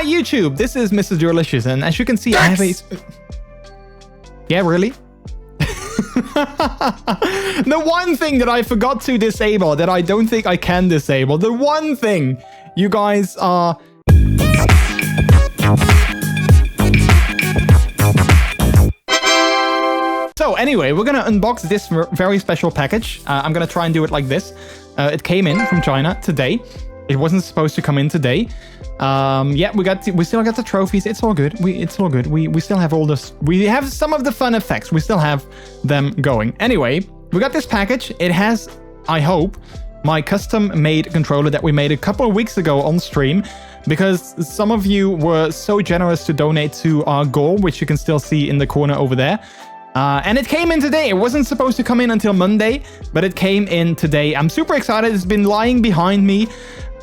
Hi YouTube, this is MrJordilicious, and as you can see, I have a... Yeah, really? The one thing that I forgot to disable, that I don't think I can disable, the one thing, you guys are... So anyway, we're gonna unbox this very special package. I'm gonna try and do it like this. It came in from China today. It wasn't supposed to come in today. Yeah, we still got the trophies. It's all good. It's all good. We still have all this. We have some of the fun effects. We still have them going. Anyway, we got this package. It has, I hope, my custom-made controller that we made a couple of weeks ago on stream, because some of you were so generous to donate to our goal, which you can still see in the corner over there. And it came in today. It wasn't supposed to come in until Monday, but it came in today. I'm super excited. It's been lying behind me,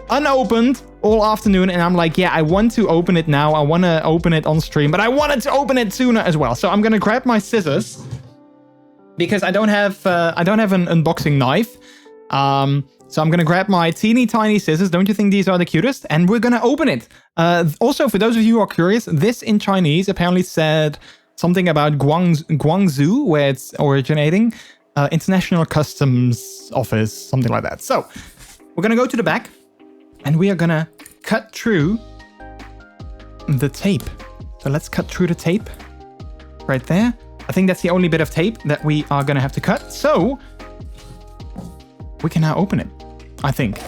unopened all afternoon, and I'm like, yeah, I want to open it now. I want to open it on stream, but I wanted to open it sooner as well. So I'm gonna grab my scissors because I don't have an unboxing knife. So I'm gonna grab my teeny tiny scissors. Don't you think these are the cutest? And we're gonna open it. Also, for those of you who are curious, this in Chinese apparently said something about Guangzhou, where it's originating. International Customs Office, something like that. So we're gonna go to the back, and we are gonna cut through the tape. So let's cut through the tape right there. I think that's the only bit of tape that we are gonna have to cut. So we can now open it, I think.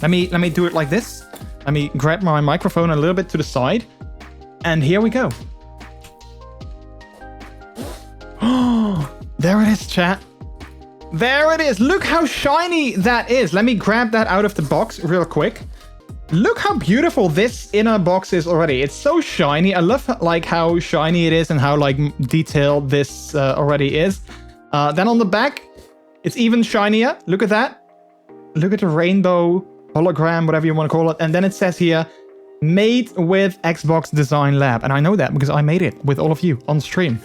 Let me do it like this. Let me grab my microphone a little bit to the side, and here we go. Oh, there it is, chat. There it is. Look how shiny that is. Let me grab that out of the box real quick. Look how beautiful this inner box is already. It's so shiny. I love like how shiny it is and how like detailed this already is. Then on the back, it's even shinier. Look at that. Look at the rainbow hologram, whatever you want to call it. And then it says here, made with Xbox Design Lab. And I know that because I made it with all of you on stream.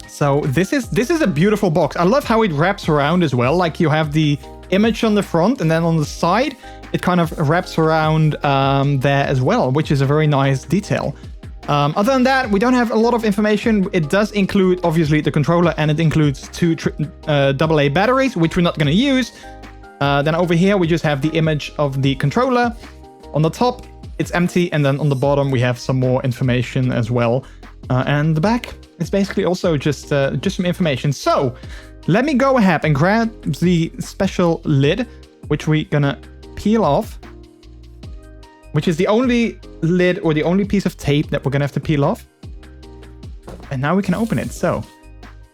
So this is a beautiful box. I love how it wraps around as well. Like you have the image on the front, and then on the side, it kind of wraps around there as well, which is a very nice detail. Other than that, we don't have a lot of information. It does include, obviously, the controller, and it includes two AA batteries, which we're not going to use. Then over here, we just have the image of the controller. On the top, it's empty, and then on the bottom, we have some more information as well. And the back, it's basically also just some information. So let me go ahead and grab the special lid, which we're gonna peel off, which is the only lid or the only piece of tape that we're gonna have to peel off. And now we can open it. So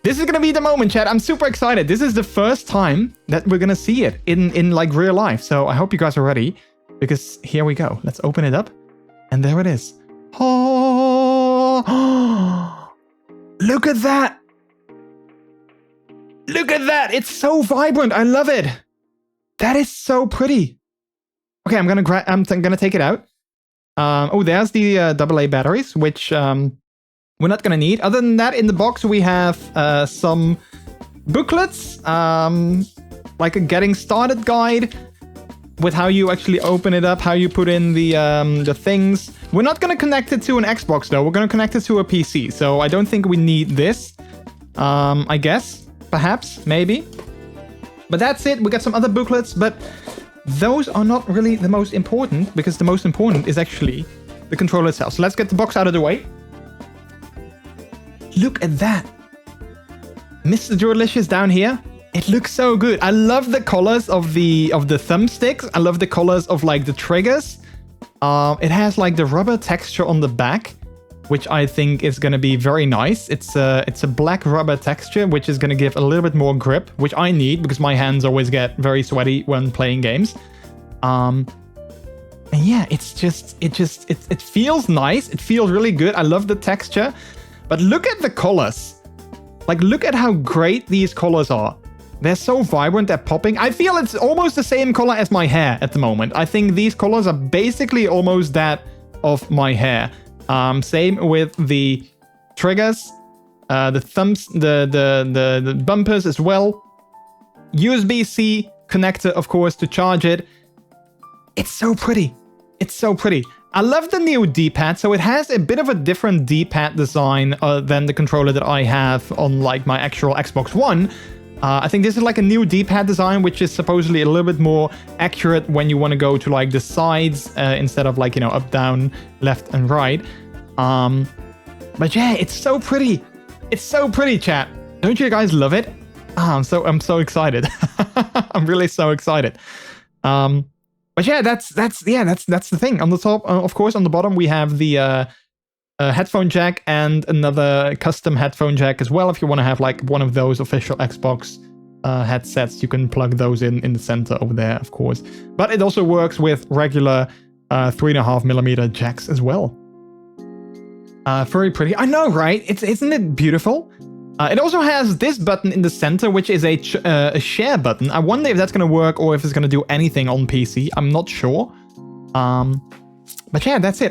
this is gonna be the moment, chat. I'm super excited. This is the first time that we're gonna see it in like real life. So I hope you guys are ready, because here we go. Let's open it up. And there it is. Oh, look at that. Look at that. It's so vibrant. I love it. That is so pretty. Okay, I'm gonna take it out. Oh, there's the AA batteries, which we're not gonna need. Other than that, in the box we have some booklets, like a getting started guide with how you actually open it up, how you put in the things. We're not gonna connect it to an Xbox though. We're gonna connect it to a PC. So I don't think we need this. I guess, perhaps, maybe. But that's it. We got some other booklets, but those are not really the most important, because the most important is actually the controller itself. So let's get the box out of the way. Look at that. MrJordilicious down here. It looks so good. I love the colors of the thumbsticks. I love the colors of like the triggers. It has like the rubber texture on the back, which I think is going to be very nice. It's a black rubber texture, which is going to give a little bit more grip, which I need because my hands always get very sweaty when playing games. And yeah, it feels nice. It feels really good. I love the texture, but look at the colors. Like, look at how great these colors are. They're so vibrant, they're popping. I feel it's almost the same color as my hair at the moment. I think these colors are basically almost that of my hair. Same with the triggers, the thumbs, the bumpers as well. USB-C connector, of course, to charge it. It's so pretty. It's so pretty. I love the new D-pad. So it has a bit of a different D-pad design than the controller that I have on like my actual Xbox One. I think this is like a new D-pad design, which is supposedly a little bit more accurate when you want to go to like the sides instead of like, you know, up, down, left and right. But yeah, it's so pretty. It's so pretty, chat. Don't you guys love it? I'm so excited. I'm really so excited. But yeah, that's the thing. On the top, of course, on the bottom we have the headphone jack and another custom headphone jack as well. If you want to have like one of those official Xbox headsets, you can plug those in the center over there, of course. But it also works with regular 3.5mm jacks as well. Very pretty. I know, right? Isn't it beautiful? It also has this button in the center, which is a share button. I wonder if that's going to work or if it's going to do anything on PC. I'm not sure. But yeah, that's it.